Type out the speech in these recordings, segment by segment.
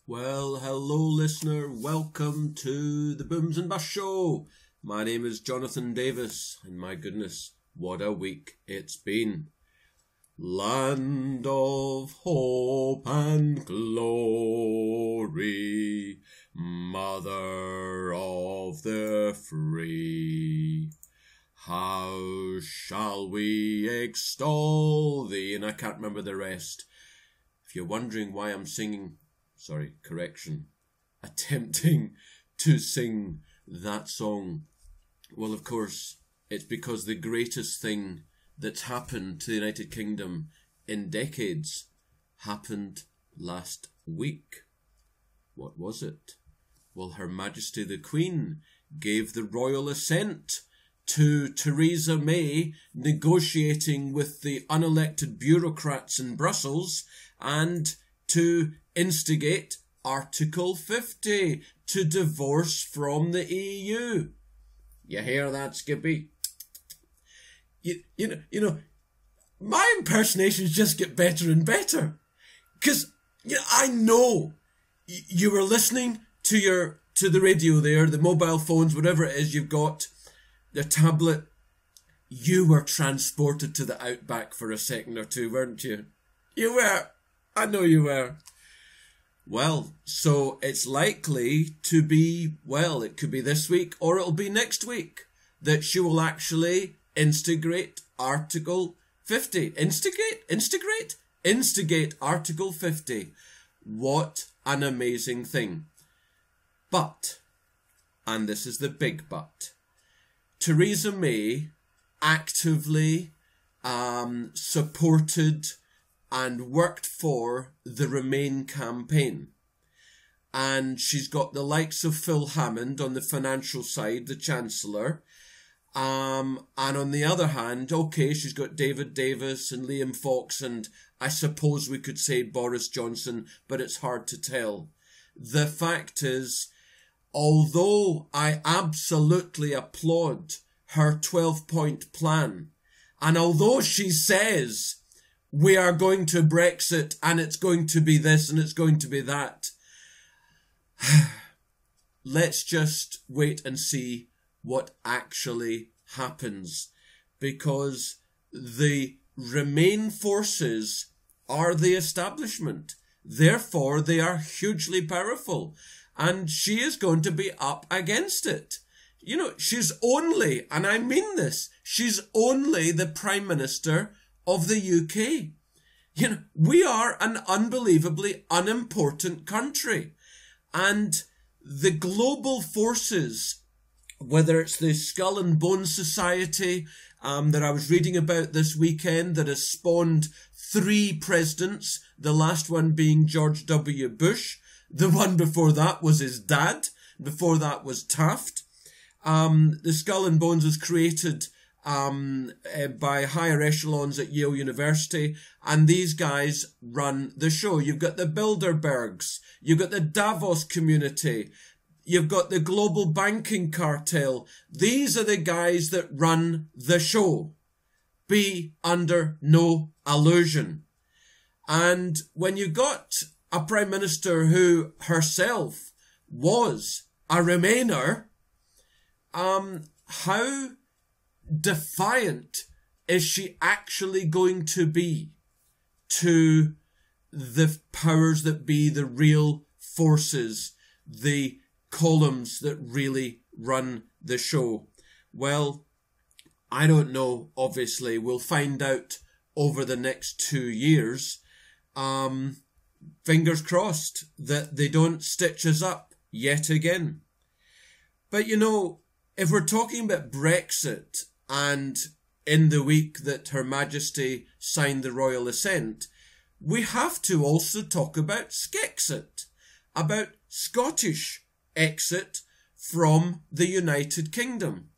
Well, hello listener, welcome to the Booms and Bust Show. My name is Jonathan Davis, and my goodness, what a week it's been. Land of hope and glory, mother of the free. How shall we extol thee? And I can't remember the rest. If you're wondering why I'm attempting to sing that song, well, of course, it's because the greatest thing that's happened to the United Kingdom in decades happened last week. What was it? Well, Her Majesty the Queen gave the royal assent to Theresa May negotiating with the unelected bureaucrats in Brussels and to instigate Article 50 to divorce from the EU. You hear that, Skippy? You know, my impersonations just get better and better. Because I know you were listening to the radio there, the mobile phones, whatever it is you've got, the tablet. You were transported to the outback for a second or two, weren't you? You were. I know you were. Well, so it's likely to be, well, it could be this week or it'll be next week that she will actually instigate Article 50. Instigate Article 50. What an amazing thing. But, and this is the big but, Theresa May actively supported and worked for the Remain campaign. And she's got the likes of Phil Hammond on the financial side, the Chancellor. And on the other hand, okay, she's got David Davis and Liam Fox and I suppose we could say Boris Johnson, but it's hard to tell. The fact is, although I absolutely applaud her 12-point plan, and although she says we are going to Brexit and it's going to be this and it's going to be that, let's just wait and see what actually happens, because the Remain forces are the establishment. Therefore, they are hugely powerful. And she is going to be up against it. You know, she's only, and I mean this, she's only the Prime Minister of the UK. You know, we are an unbelievably unimportant country. And the global forces, whether it's the Skull and Bones Society that I was reading about this weekend that has spawned 3 presidents, the last one being George W. Bush, the one before that was his dad, before that was Taft. The Skull and Bones was created by higher echelons at Yale University, and these guys run the show. You've got the Bilderbergs, you've got the Davos community, you've got the global banking cartel. These are the guys that run the show. Be under no illusion. And when you got a Prime Minister who herself was a Remainer, how defiant is she actually going to be to the powers that be, the real forces, the columns that really run the show? Well, I don't know, obviously. We'll find out over the next 2 years. Fingers crossed that they don't stitch us up yet again. But you know, if we're talking about Brexit and in the week that Her Majesty signed the royal assent, we have to also talk about Scexit, about Scottish exit from the United Kingdom.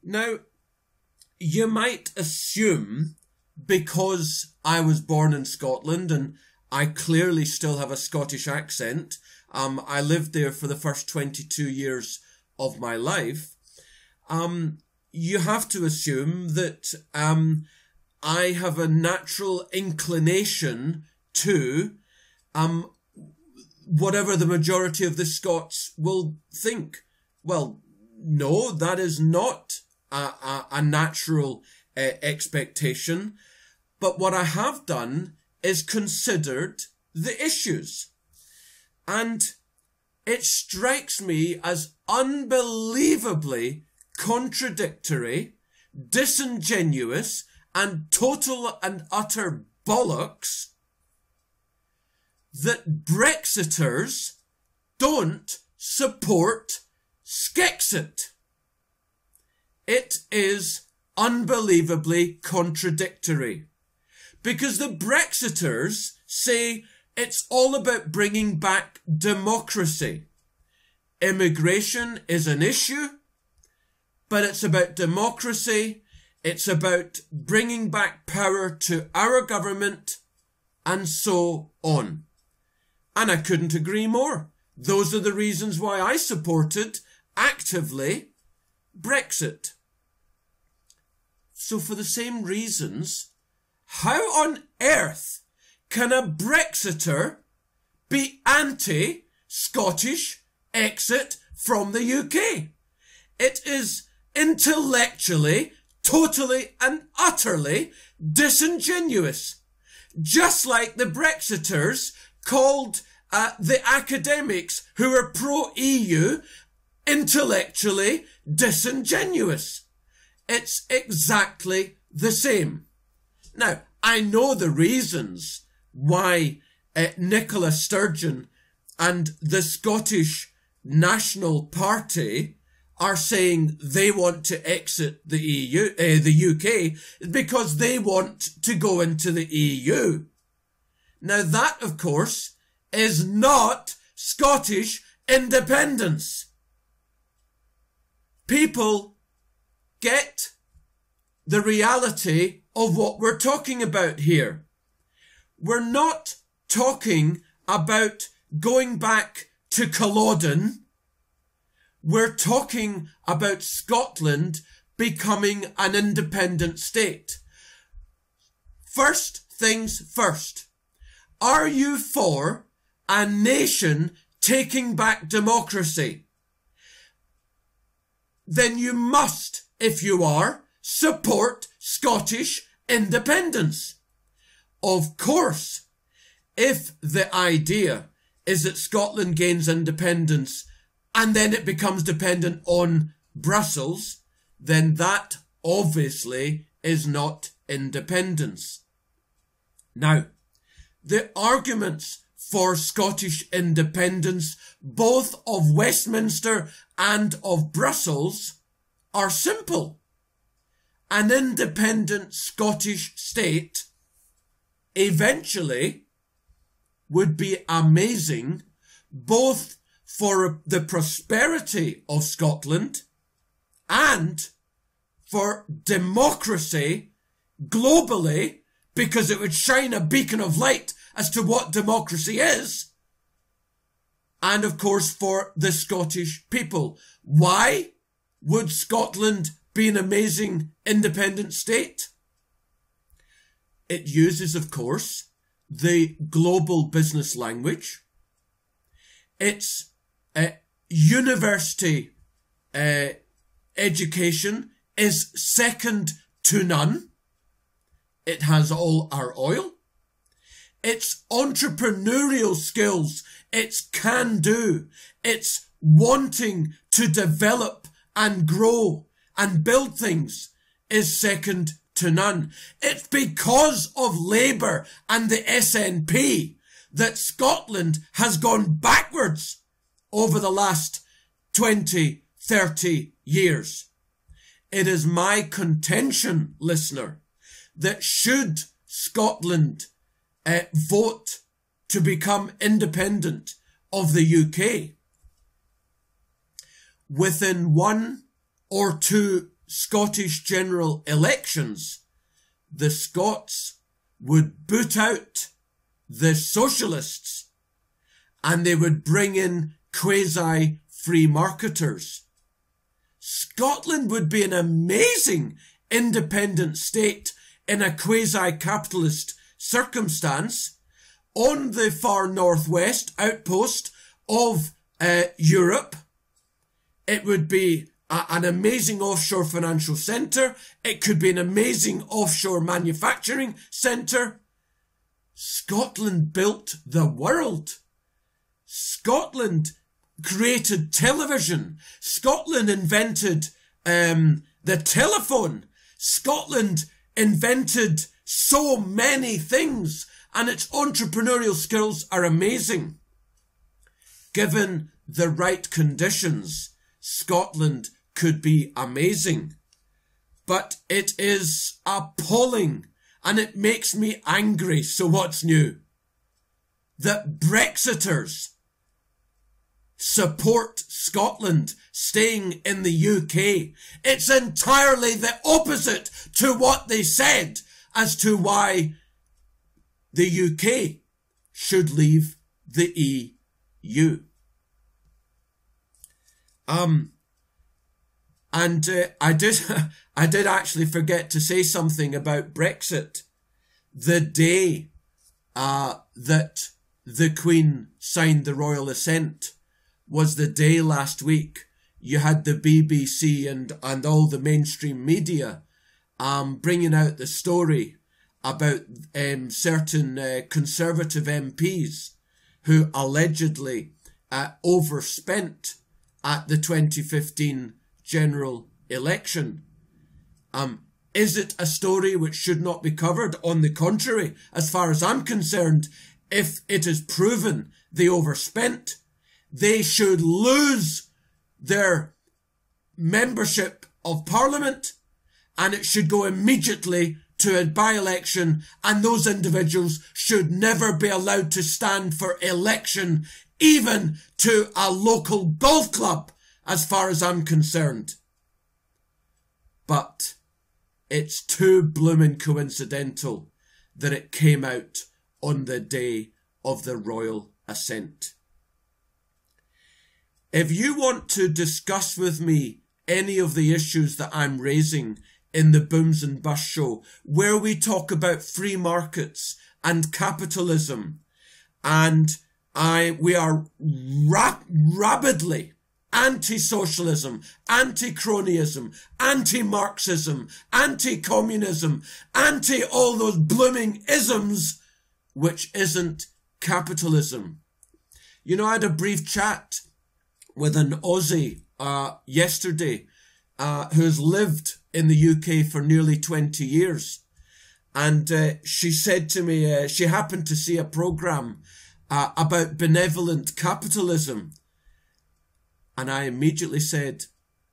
Now, you might assume, because I was born in Scotland and I clearly still have a Scottish accent, I lived there for the first 22 years of my life, you have to assume that I have a natural inclination to whatever the majority of the Scots will think. Well, no, that is not a natural expectation. But what I have done is considered the issues. And it strikes me as unbelievably contradictory, disingenuous, and total and utter bollocks that Brexiters don't support Scexit. It is unbelievably contradictory, because the Brexiters say it's all about bringing back democracy. Immigration is an issue, but it's about democracy. It's about bringing back power to our government, and so on. And I couldn't agree more. Those are the reasons why I supported actively Brexit. So for the same reasons, how on earth can a Brexiter be anti-Scottish exit from the UK? It is intellectually, totally and utterly disingenuous. Just like the Brexiters called the academics who are pro-EU intellectually disingenuous. It's exactly the same. Now, I know the reasons why Nicola Sturgeon and the Scottish National Party are saying they want to exit the UK, because they want to go into the EU. Now that, of course, is not Scottish independence. People get the reality of what we're talking about here. We're not talking about going back to Culloden. We're talking about Scotland becoming an independent state. First things first. Are you for a nation taking back democracy? Then you must, if you are, support Scottish independence. Of course, if the idea is that Scotland gains independence and then it becomes dependent on Brussels, then that obviously is not independence. Now, the arguments for Scottish independence, both of Westminster and of Brussels, are simple. An independent Scottish state eventually would be amazing, both for the prosperity of Scotland and for democracy globally, because it would shine a beacon of light as to what democracy is, and of course for the Scottish people. Why would Scotland be an amazing independent state? It uses, of course, the global business language. Its university education is second to none. It has all our oil. Its entrepreneurial skills, its can-do, its wanting to develop and grow and build things is second to none. It's because of Labour and the SNP that Scotland has gone backwards over the last 20, 30 years. It is my contention, listener, that should Scotland vote to become independent of the UK, within 1 or 2 Scottish general elections, the Scots would boot out the socialists and they would bring in quasi-free marketers. Scotland would be an amazing independent state in a quasi-capitalist circumstance, on the far northwest outpost of Europe. It would be an amazing offshore financial centre. It could be an amazing offshore manufacturing centre. Scotland built the world. Scotland created television. Scotland invented the telephone. Scotland invented so many things, and its entrepreneurial skills are amazing. Given the right conditions, Scotland could be amazing. But it is appalling, and it makes me angry. So what's new? That Brexiters support Scotland staying in the UK. It's entirely the opposite to what they said as to why the UK should leave the EU. I did actually forget to say something about Brexit. The day that the Queen signed the royal assent was the day last week you had the BBC and all the mainstream media bringing out the story about certain Conservative MPs who allegedly overspent at the 2015 general election. Is it a story which should not be covered? On the contrary, as far as I'm concerned, if it is proven they overspent, they should lose their membership of Parliament, and it should go immediately to a by-election, and those individuals should never be allowed to stand for election, even to a local golf club, as far as I'm concerned. But it's too bloomin' coincidental that it came out on the day of the royal assent. If you want to discuss with me any of the issues that I'm raising in the Booms and Bust show, where we talk about free markets and capitalism, and we are rabidly anti-socialism, anti-cronyism, anti-Marxism, anti-communism, anti all those blooming isms, which isn't capitalism. You know, I had a brief chat with an Aussie yesterday who's lived in the UK for nearly 20 years. And she said to me, she happened to see a programme about benevolent capitalism. And I immediately said,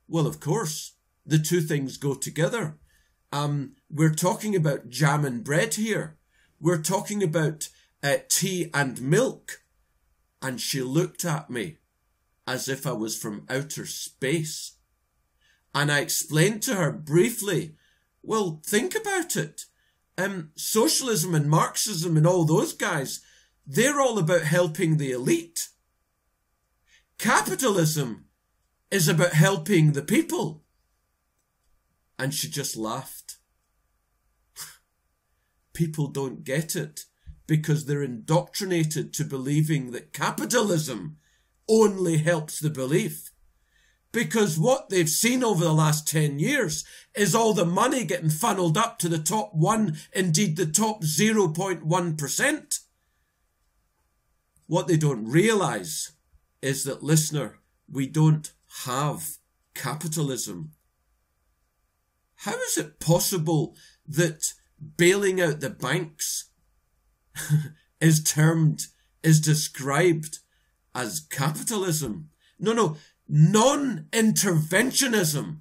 well, of course, the two things go together. We're talking about jam and bread here. We're talking about tea and milk. And she looked at me as if I was from outer space. And I explained to her briefly, well, think about it. Socialism and Marxism and all those guys, they're all about helping the elite. Capitalism is about helping the people. And she just laughed. People don't get it because they're indoctrinated to believing that capitalism only helps the belief. Because what they've seen over the last 10 years is all the money getting funneled up to the top 1, indeed the top 0.1%. What they don't realise is that, listener, we don't have capitalism. How is it possible that bailing out the banks is described as capitalism? No, non-interventionism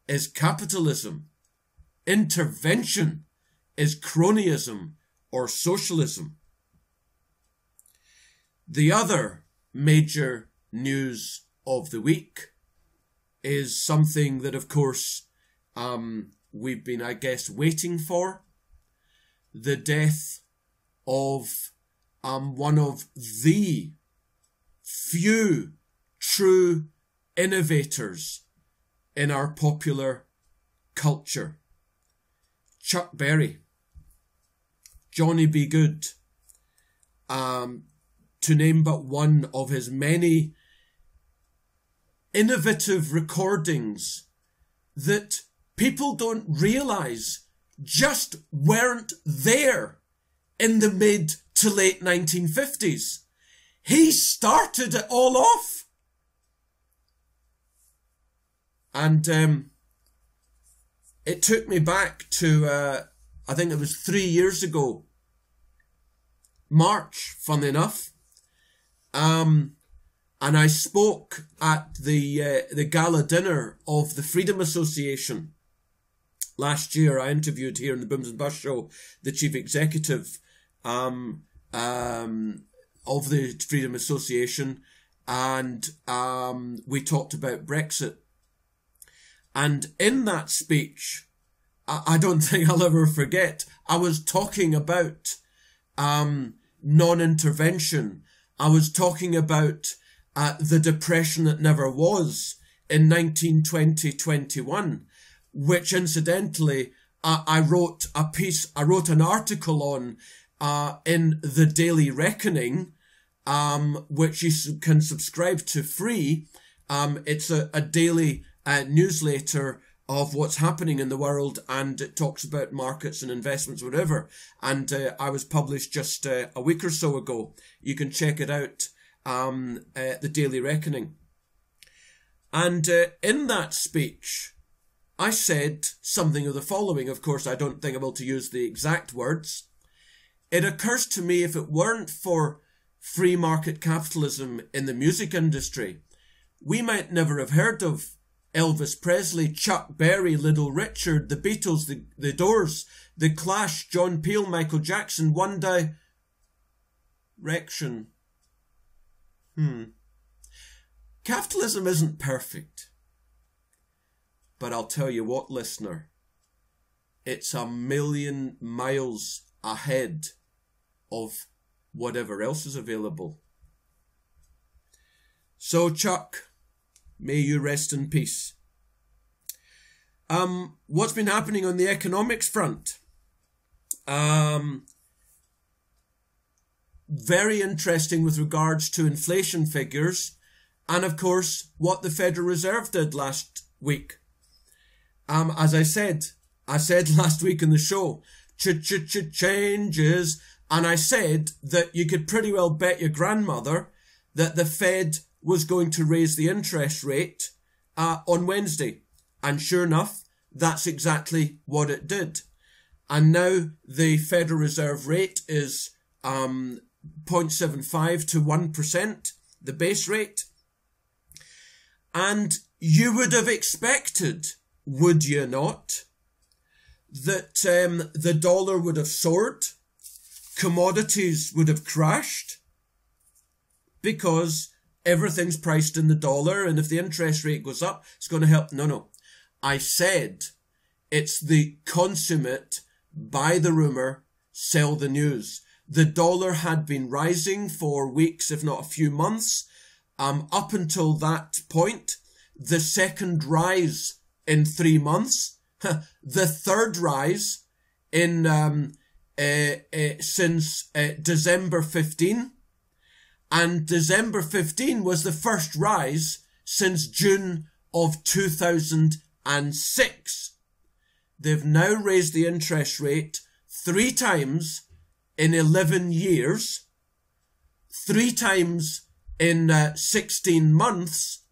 is capitalism. Intervention is cronyism or socialism. The other major news of the week is something that, of course, we've been, I guess, waiting for. The death of one of the few true innovators in our popular culture. Chuck Berry. Johnny B. Good. to name but one of his many innovative recordings that people don't realise just weren't there in the mid to late 1950s. He started it all off. And it took me back to, I think it was 3 years ago, March, funny enough. And I spoke at the gala dinner of the Freedom Association. Last year, I interviewed here in the Booms and Bust Show the chief executive of the Freedom Association, and we talked about Brexit. And in that speech, I don't think I'll ever forget, I was talking about non-intervention. I was talking about the depression that never was in 1920-21, which incidentally I wrote an article on in the Daily Reckoning, which you can subscribe to free. It's a daily newsletter of what's happening in the world, and it talks about markets and investments, whatever. And I was published just a week or so ago. You can check it out, the Daily Reckoning. And in that speech, I said something of the following. Of course, I don't think I'm able to use the exact words. It occurs to me, if it weren't for free market capitalism in the music industry, we might never have heard of Elvis Presley, Chuck Berry, Little Richard, the Beatles, the Doors, the Clash, John Peel, Michael Jackson, One Direction. Capitalism isn't perfect. But I'll tell you what, listener, it's a million miles ahead of whatever else is available. So, Chuck, may you rest in peace. What's been happening on the economics front? Very interesting with regards to inflation figures, and of course what the Federal Reserve did last week. As I said last week in the show, changes, and I said that you could pretty well bet your grandmother that the Fed was going to raise the interest rate on Wednesday. And sure enough, that's exactly what it did. And now the Federal Reserve rate is 0.75 to 1%, the base rate. And you would have expected, would you not, that the dollar would have soared, commodities would have crashed, because everything's priced in the dollar, and if the interest rate goes up, it's going to help. No. I said it's the consummate buy the rumour, sell the news. The dollar had been rising for weeks, if not a few months. Up until that point, the second rise in 3 months, the third rise in since December 15, and December 15 was the first rise since June of 2006. They've now raised the interest rate 3 times in 11 years, 3 times in 16 months,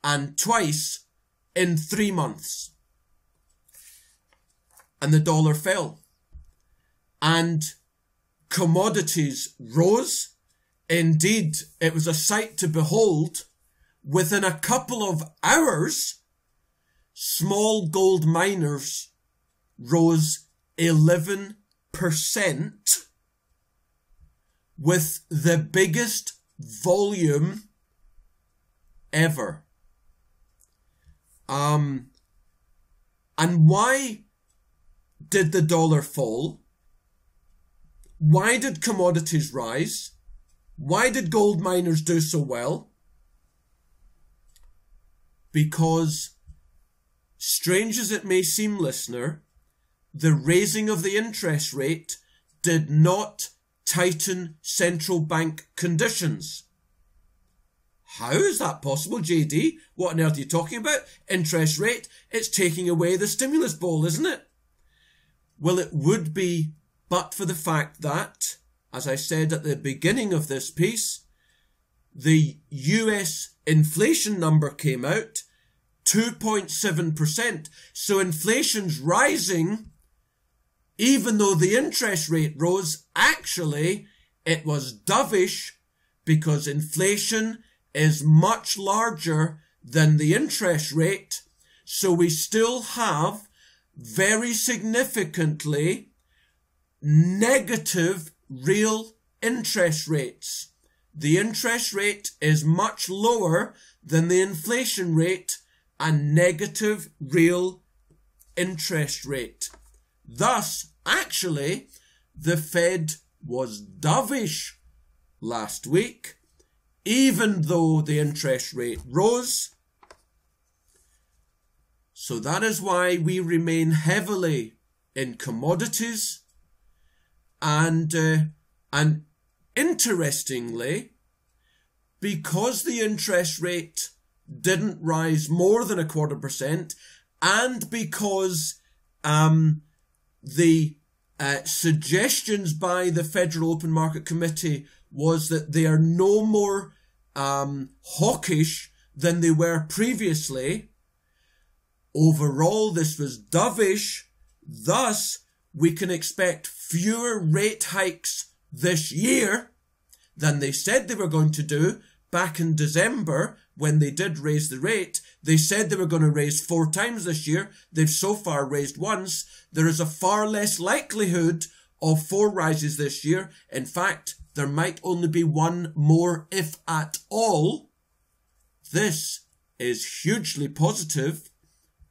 and twice in 3 months. And the dollar fell. And commodities rose. Indeed, it was a sight to behold. Within a couple of hours, small gold miners rose 11%, with the biggest volume ever. And why did the dollar fall? Why did commodities rise? Why did gold miners do so well? Because, strange as it may seem, listener, the raising of the interest rate did not tighten central bank conditions. How is that possible, JD? What on earth are you talking about? Interest rate? It's taking away the stimulus ball, isn't it? Well, it would be, but for the fact that, as I said at the beginning of this piece, the US inflation number came out, 2.7%. So inflation's rising, even though the interest rate rose. Actually, it was dovish because inflation is much larger than the interest rate. So we still have very significantly negative real interest rates. The interest rate is much lower than the inflation rate and negative real interest rate. Thus, actually, the Fed was dovish last week, even though the interest rate rose. So that is why we remain heavily in commodities. And interestingly, because the interest rate didn't rise more than 0.25%, and because the suggestions by the Federal Open Market Committee was that they are no more hawkish than they were previously, overall this was dovish. Thus, we can expect fewer rate hikes this year than they said they were going to do back in December when they did raise the rate. They said they were going to raise 4 times this year. They've so far raised once. There is a far less likelihood of 4 rises this year. In fact, there might only be 1 more, if at all. This is hugely positive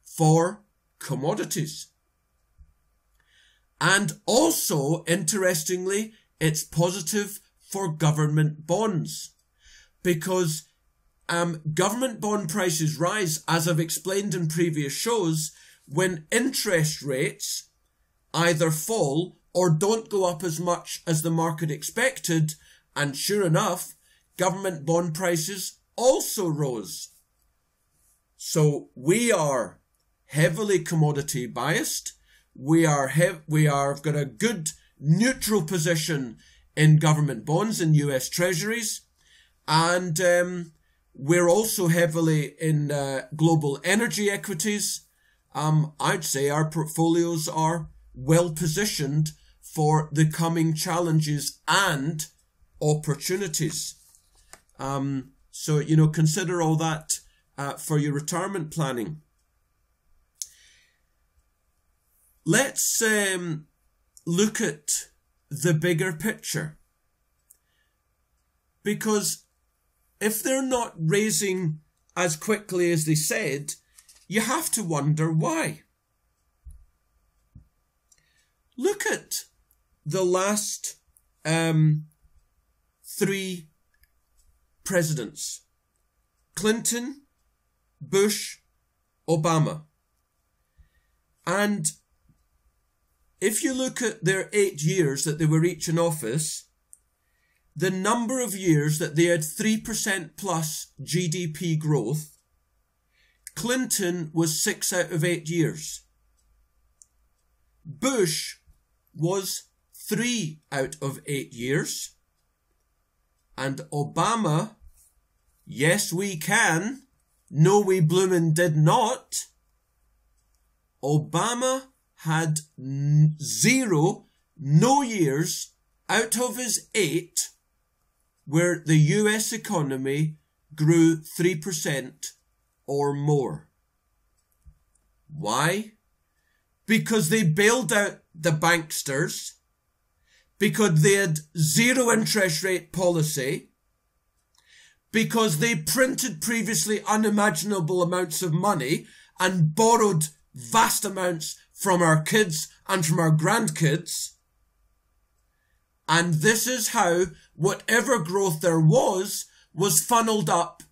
for commodities. And also, interestingly, it's positive for government bonds, because government bond prices rise, as I've explained in previous shows, when interest rates either fall or don't go up as much as the market expected. And sure enough, government bond prices also rose. So we are heavily commodity biased. We have got a good neutral position in government bonds and US treasuries. And we're also heavily in global energy equities. I'd say our portfolios are well positioned for the coming challenges and opportunities. So, consider all that for your retirement planning. Let's look at the bigger picture. Because if they're not raising as quickly as they said, you have to wonder why. Look at the last 3 presidents: Clinton, Bush, Obama. And if you look at their 8 years that they were each in office, the number of years that they had 3% plus GDP growth, Clinton was 6 out of 8 years. Bush was 3 out of 8 years. And Obama, yes we can, no we bloomin' did not. Obama had 0, no years out of his 8 where the US economy grew 3% or more. Why? Because they bailed out the banksters, because they had 0 interest rate policy, because they printed previously unimaginable amounts of money and borrowed vast amounts from our kids and from our grandkids. And this is how whatever growth there was funneled up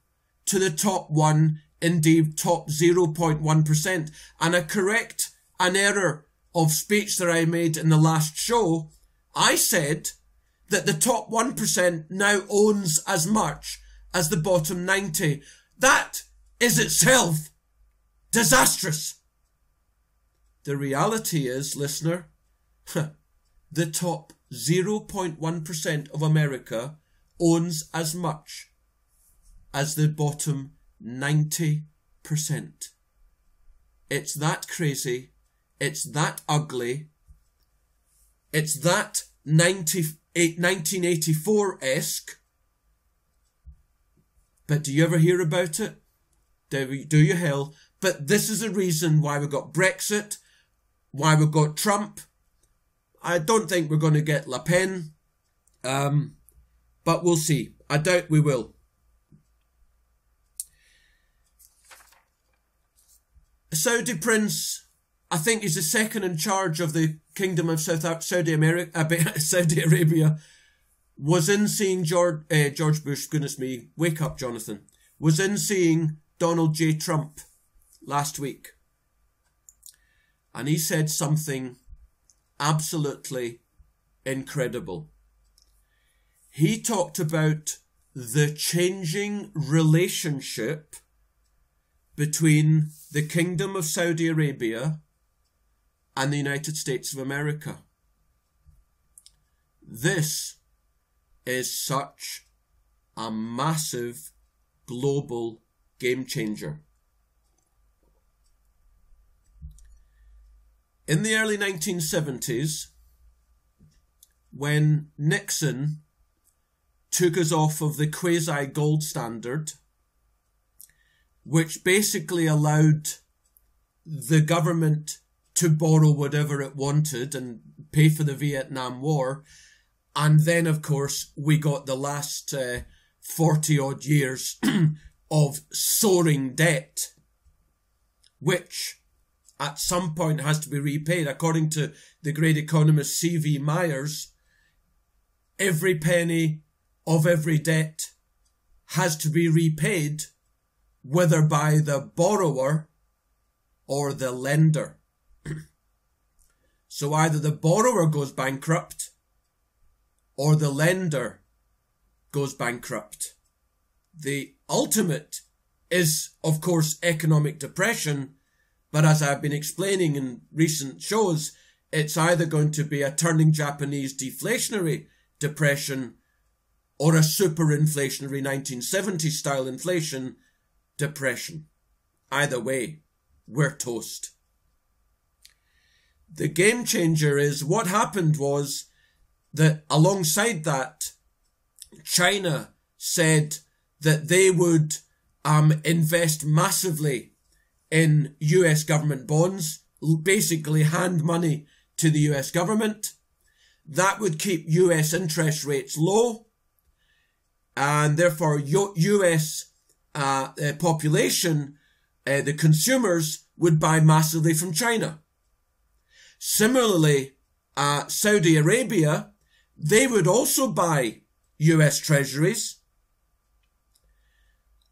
to the top 1, indeed top 0.1%. And I correct an error of speech that I made in the last show. I said that the top 1% now owns as much as the bottom 90. That is itself disastrous. The reality is, listener, the top 0.1% of America owns as much as the bottom 90%. It's that crazy. It's that ugly. It's that 1984-esque. But do you ever hear about it? Do you hell? But this is the reason why we've got Brexit, why we've got Trump. I don't think we're going to get Le Pen. But we'll see. I doubt we will. Saudi prince, I think he's the second in charge of the Kingdom of Saudi Arabia, was in seeing George Bush, goodness me, wake up Jonathan, was in seeing Donald J. Trump last week. And he said something absolutely incredible. He talked about the changing relationship between the Kingdom of Saudi Arabia and the United States of America. This is such a massive global game changer. In the early 1970s, when Nixon took us off of the quasi-gold standard, which basically allowed the government to borrow whatever it wanted and pay for the Vietnam War. And then, of course, we got the last 40-odd years of soaring debt, which at some point has to be repaid. According to the great economist C.V. Myers, every penny of every debt has to be repaid, whether by the borrower or the lender. So either the borrower goes bankrupt or the lender goes bankrupt. The ultimate is, of course, economic depression, but as I've been explaining in recent shows, it's either going to be a turning Japanese deflationary depression or a super-inflationary 1970s style inflation depression. Either way, we're toast. The game changer is what happened was that alongside that, China said that they would invest massively in US government bonds, basically hand money to the US government. That would keep US interest rates low, and therefore US population, the consumers, would buy massively from China. Similarly, Saudi Arabia, they would also buy US treasuries,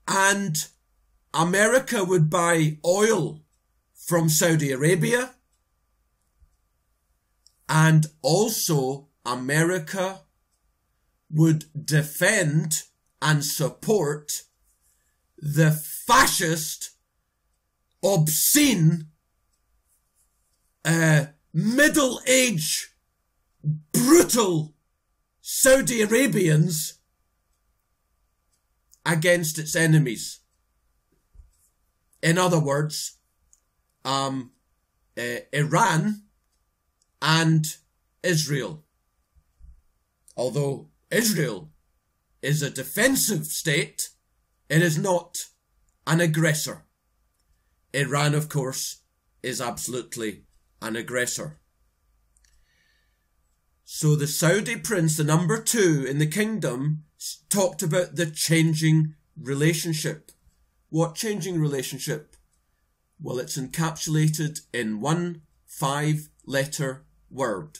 and America would buy oil from Saudi Arabia, and also America would defend and support the fascist, obscene, middle-aged, brutal Saudi Arabians against its enemies. In other words, Iran and Israel. Although Israel is a defensive state, it is not an aggressor. Iran, of course, is absolutely an aggressor. So the Saudi prince, the number 2 in the kingdom, talked about the changing relationship. What changing relationship? Well, it's encapsulated in one 5-letter word.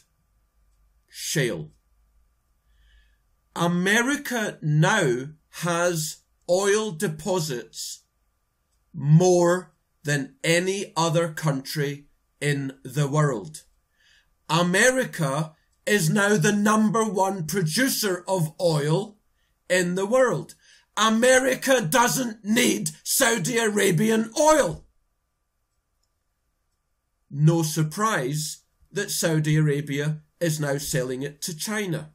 Shale. America now has oil deposits more than any other country in the world. America is now the #1 producer of oil in the world. America doesn't need Saudi Arabian oil. No surprise that Saudi Arabia is now selling it to China.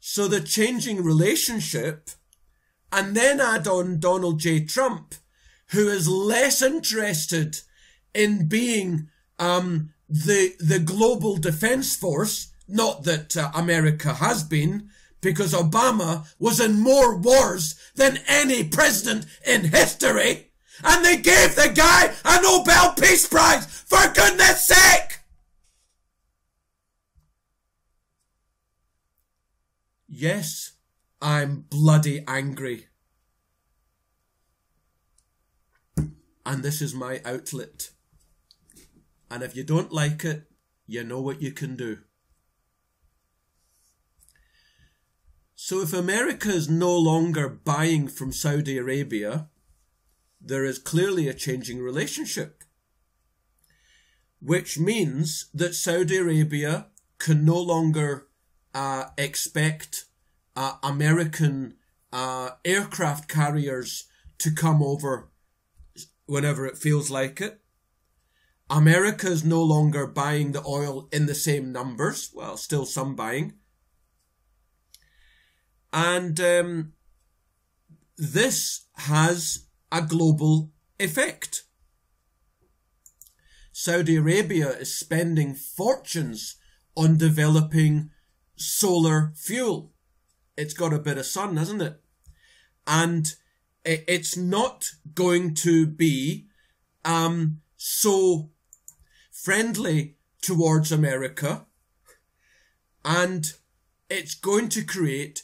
So the changing relationship, and then add on Donald J. Trump, who is less interested in being the global defense force, not that America has been, because Obama was in more wars than any president in history, and they gave the guy a Nobel Peace Prize, for goodness sake! Yes, I'm bloody angry. And this is my outlet. And if you don't like it, you know what you can do. So if America is no longer buying from Saudi Arabia, there is clearly a changing relationship, which means that Saudi Arabia can no longer expect American aircraft carriers to come over whenever it feels like it. America is no longer buying the oil in the same numbers. Well, still some buying. And this has a global effect. Saudi Arabia is spending fortunes on developing solar fuel. It's got a bit of sun, hasn't it? And it's not going to be so friendly towards America, and it's going to create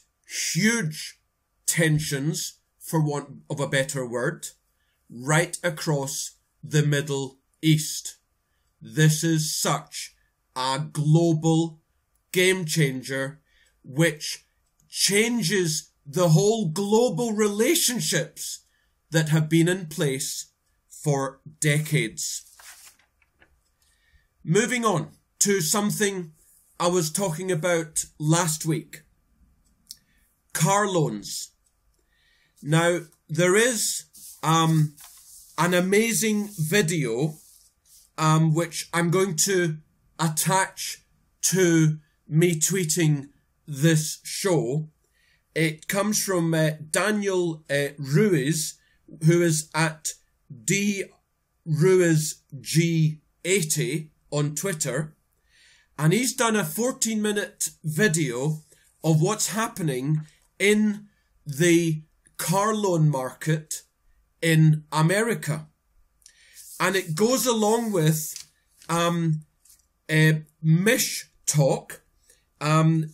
huge tensions, for want of a better word, right across the Middle East. This is such a global game changer, which changes the whole global relationships that have been in place for decades. Moving on to something I was talking about last week. Car loans. Now, there is an amazing video which I'm going to attach to me tweeting this show. It comes from Daniel Ruiz, who is at DRuizG80 on Twitter, and he's done a 14-minute video of what's happening in the car loan market in America. And it goes along with Mish Talk. Mike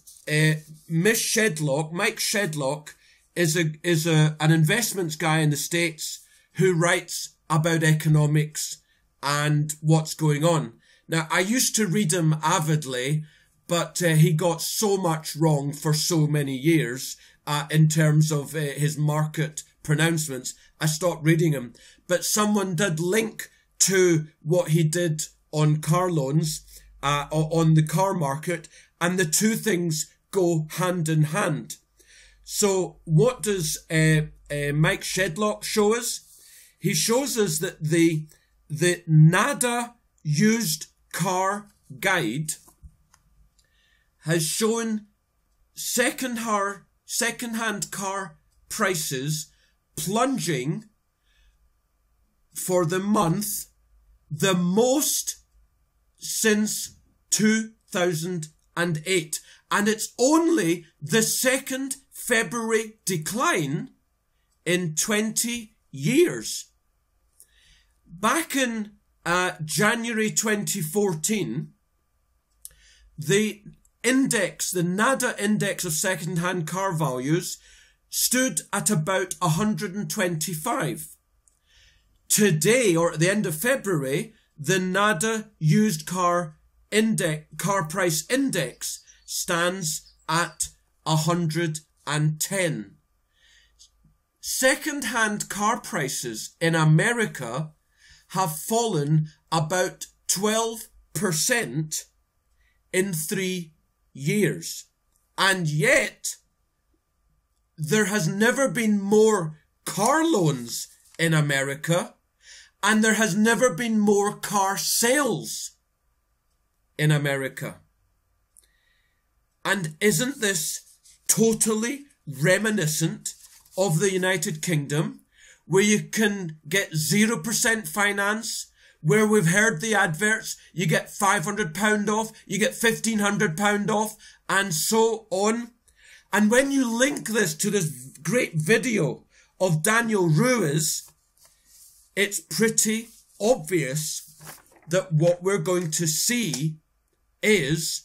Shedlock is an investments guy in the States who writes about economics and what's going on. Now, I used to read him avidly, but he got so much wrong for so many years in terms of his market pronouncements. I stopped reading him. But someone did link to what he did on car loans, on the car market, and the two things go hand in hand. So what does Mike Shedlock show us? He shows us that the NADA used car guide has shown second-hand car prices plunging for the month, the most since 2008. And it's only the second February decline in 20 years. Back in January 2014, the NADA index of second-hand car values stood at about 125. Today, or at the end of February, the NADA used car price index stands at 110. Second-hand car prices in America have fallen about 12% in 3 years. And yet, there has never been more car loans in America, and there has never been more car sales in America. And isn't this totally reminiscent of the United Kingdom, where you can get 0% finance, where we've heard the adverts, you get £500 off, you get £1,500 off, and so on. And when you link this to this great video of Daniel Ruiz, it's pretty obvious that what we're going to see is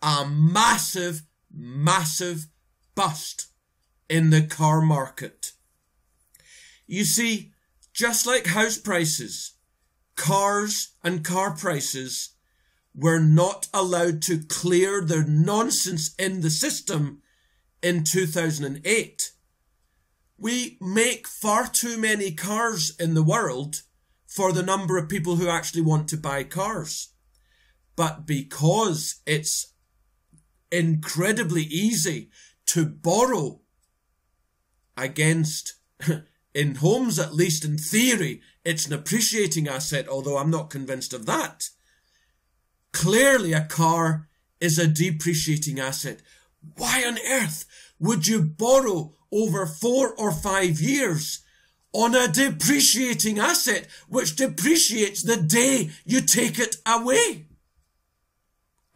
a massive, massive bust in the car market. You see, just like house prices, cars and car prices were not allowed to clear their nonsense in the system in 2008. We make far too many cars in the world for the number of people who actually want to buy cars. But because it's incredibly easy to borrow against, in homes at least in theory, it's an appreciating asset, although I'm not convinced of that. Clearly a car is a depreciating asset. Why on earth would you borrow over 4 or 5 years on a depreciating asset which depreciates the day you take it away?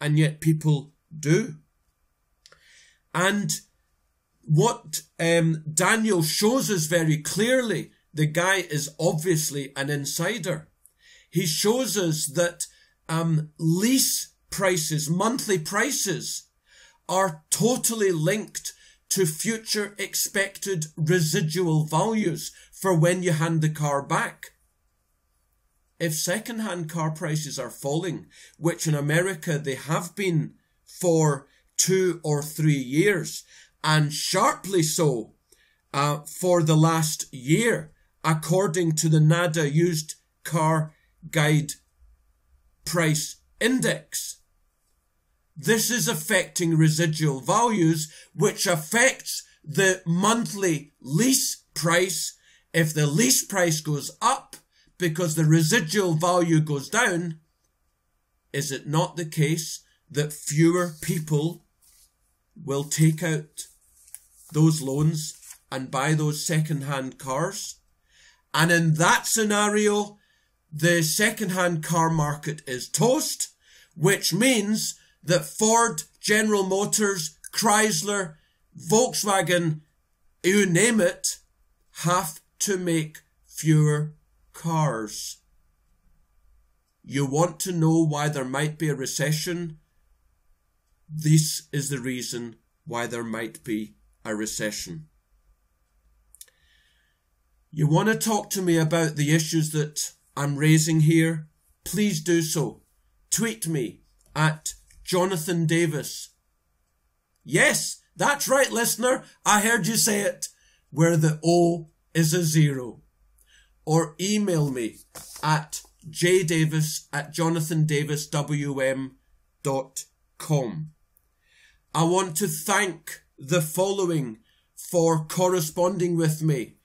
And yet people do. And what Daniel shows us very clearly, the guy is obviously an insider. He shows us that lease prices, monthly prices, are totally linked to future expected residual values for when you hand the car back. If second-hand car prices are falling, which in America they have been for 2 or 3 years, and sharply so for the last year, according to the NADA Used Car Guide Price Index, this is affecting residual values, which affects the monthly lease price. If the lease price goes up because the residual value goes down, is it not the case that fewer people will take out those loans and buy those second-hand cars? And in that scenario, the second-hand car market is toast, which means that Ford, General Motors, Chrysler, Volkswagen, you name it, have to make fewer cars. You want to know why there might be a recession? This is the reason why there might be a recession. You want to talk to me about the issues that I'm raising here? Please do so. Tweet me at Jonathan Davis. Yes, that's right, listener. I heard you say it, where the O is a 0. Or email me at jdavis@jonathandaviswm.com. I want to thank the following for corresponding with me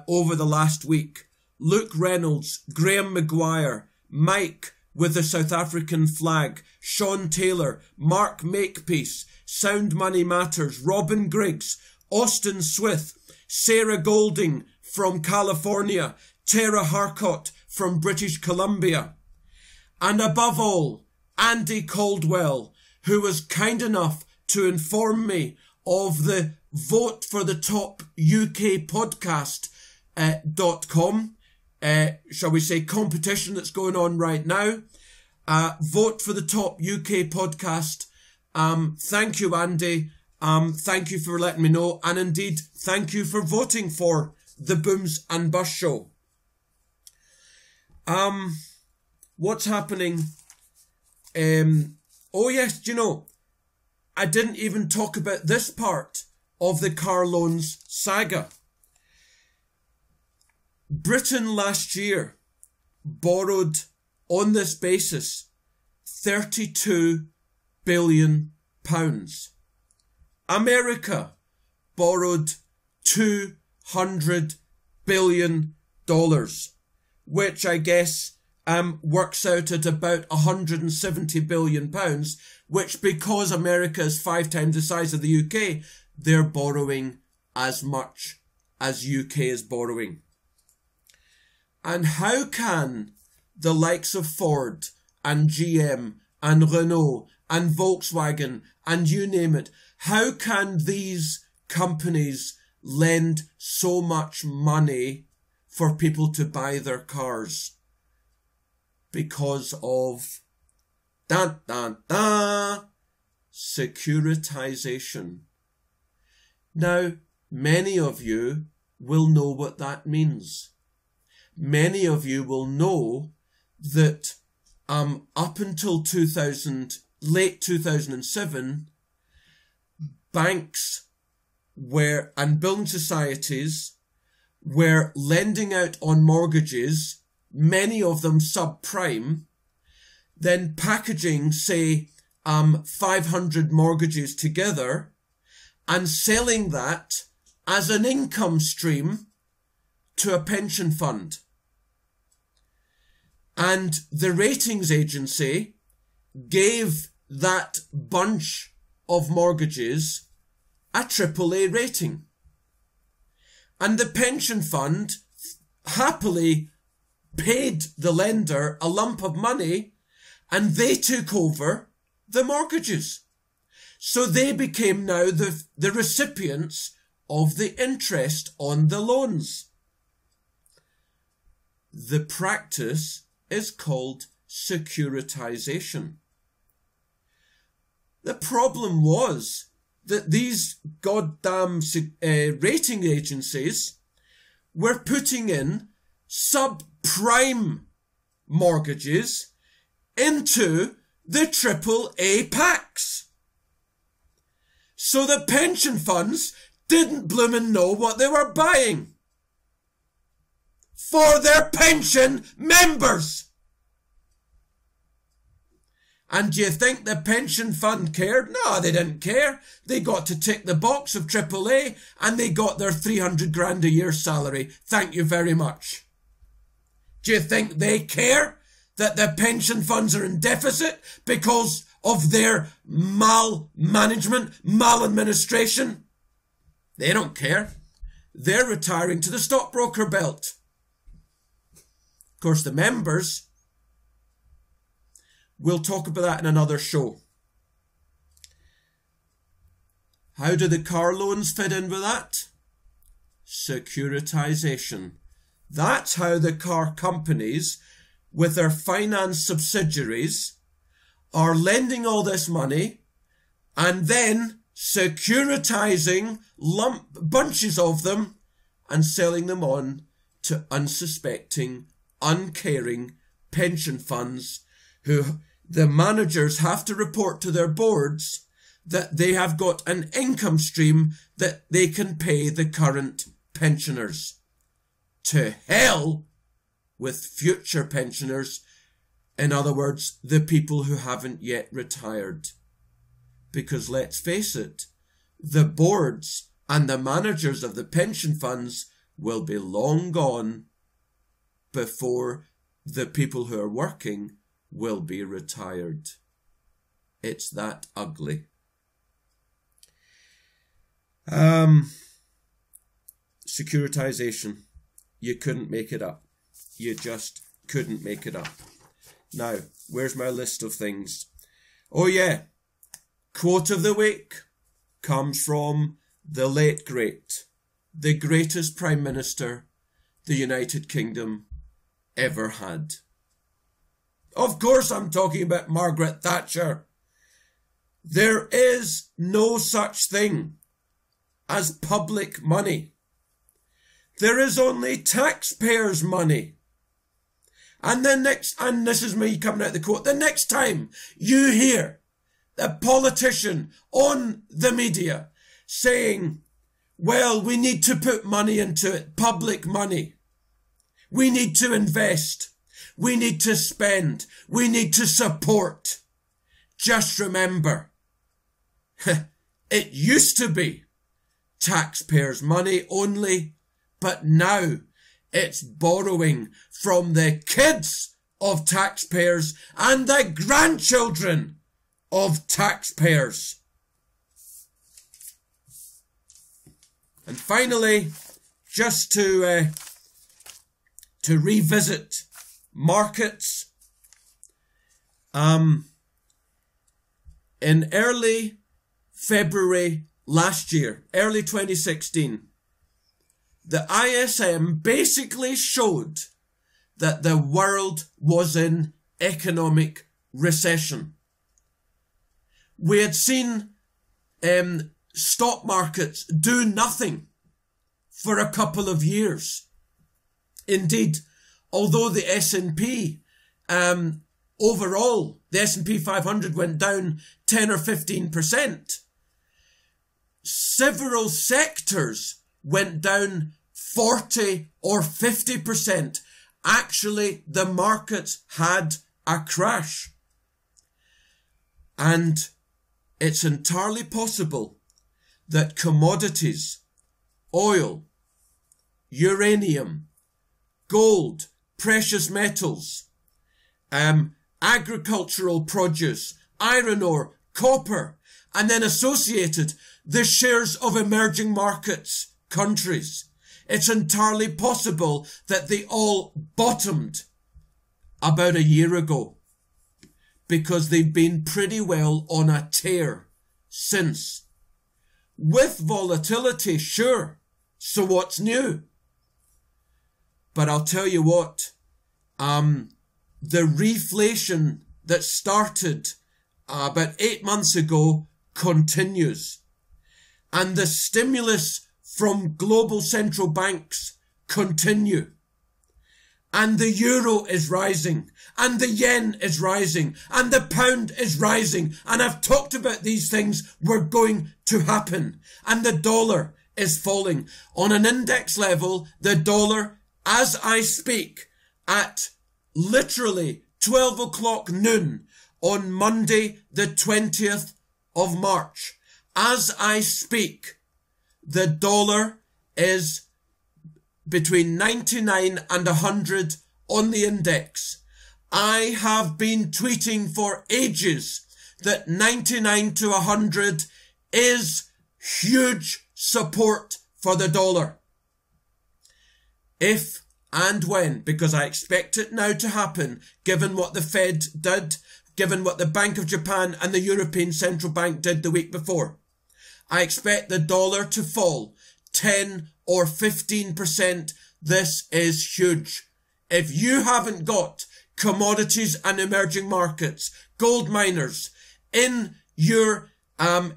over the last week. Luke Reynolds, Graham Maguire, Mike with the South African flag, Sean Taylor, Mark Makepeace, Sound Money Matters, Robin Griggs, Austin Swith, Sarah Golding from California, Tara Harcott from British Columbia, and above all, Andy Caldwell, who was kind enough to inform me of the Vote for the Top UK Podcast.com, shall we say, competition that's going on right now. Vote for the Top UK Podcast. Thank you, Andy. Thank you for letting me know. And indeed, thank you for voting for the Booms and Bus Show. What's happening? Oh yes, do you know, I didn't even talk about this part of the car loans saga. Britain last year borrowed on this basis £32 billion. America borrowed $200 billion, which I guess works out at about £170 billion, which, because America is 5 times the size of the UK, they're borrowing as much as UK is borrowing. And how can the likes of Ford and GM and Renault and Volkswagen and you name it, how can these companies lend so much money for people to buy their cars? Because of securitization. Now, many of you will know what that means. Many of you will know that up until late 2007, banks and building societies were lending out on mortgages, many of them subprime, then packaging, say, 500 mortgages together and selling that as an income stream to a pension fund. And the ratings agency gave that bunch of mortgages a AAA rating. And the pension fund happily paid the lender a lump of money and they took over the mortgages. So they became now the recipients of the interest on the loans. The practice is called securitization. The problem was that these goddamn rating agencies were putting in subprime mortgages into the AAA packs. So the pension funds didn't bloomin' know what they were buying for their pension members. And do you think the pension fund cared? No, they didn't care. They got to tick the box of AAA and they got their 300 grand a year salary. Thank you very much. Do you think they care that the pension funds are in deficit because of their maladministration? They don't care. They're retiring to the stockbroker belt. Of course, the members, we'll talk about that in another show. How do the car loans fit in with that? Securitization. That's how the car companies, with their finance subsidiaries, are lending all this money and then securitizing bunches of them and selling them on to unsuspecting, uncaring pension funds who the managers have to report to their boards that they have got an income stream that they can pay the current pensioners. To hell with future pensioners, in other words, the people who haven't yet retired. Because let's face it, the boards and the managers of the pension funds will be long gone before the people who are working will be retired. It's that ugly. Securitization. You couldn't make it up. You just couldn't make it up. Now, where's my list of things? Oh yeah, quote of the week comes from the late great, the greatest Prime Minister the United Kingdom ever had. Of course I'm talking about Margaret Thatcher. There is no such thing as public money. There is only taxpayers' money. And this is me coming out of the quote, the next time you hear a politician on the media saying, well, we need to put money into it, public money. We need to invest. We need to spend. We need to support. just remember, it used to be taxpayers' money only, but now it's borrowing from the kids of taxpayers and the grandchildren of taxpayers. And finally, just to revisit markets, in early February last year, early 2016, the ISM basically showed that the world was in economic recession. We had seen stock markets do nothing for a couple of years. Indeed, although the S&P, overall, the S&P 500 went down 10 or 15%, several sectors went down 40 or 50%. Actually, the markets had a crash. And it's entirely possible that commodities, oil, uranium, gold, precious metals, agricultural produce, iron ore, copper, and then associated the shares of emerging markets countries. It's entirely possible that they all bottomed about a year ago, because they've been pretty well on a tear since. With volatility, sure. So what's new? But I'll tell you what, the reflation that started about 8 months ago continues. And the stimulus from global central banks continue. And the euro is rising, and the yen is rising, and the pound is rising. And I've talked about these things were going to happen. And the dollar is falling. On an index level, the dollar, as I speak, at literally 12 o'clock noon on Monday, the 20th of March, as I speak, the dollar is between 99 and 100 on the index. I have been tweeting for ages that 99 to 100 is huge support for the dollar. If and when, because I expect it now to happen, given what the Fed did, given what the Bank of Japan and the European Central Bank did the week before, I expect the dollar to fall 10 or 15%. This is huge. If you haven't got commodities and emerging markets, gold miners, in your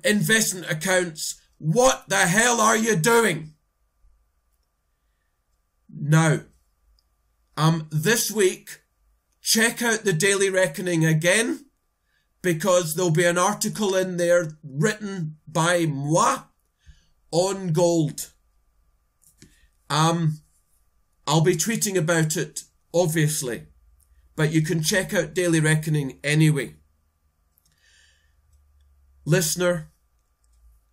investment accounts, what the hell are you doing? Now, this week, check out the Daily Reckoning again, because there'll be an article in there written by moi on gold. I'll be tweeting about it, obviously, but you can check out Daily Reckoning anyway. Listener,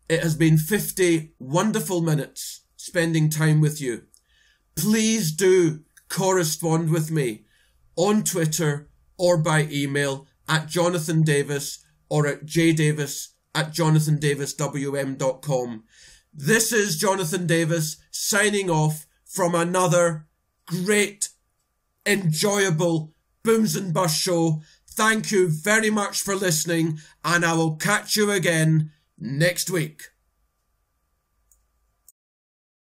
it has been 50 wonderful minutes spending time with you. Please do correspond with me on Twitter or by email at Jonathan Davis or at jdavis@jonathandaviswm.com. This is Jonathan Davis signing off from another great, enjoyable Booms and Bust show. Thank you very much for listening, and I will catch you again next week.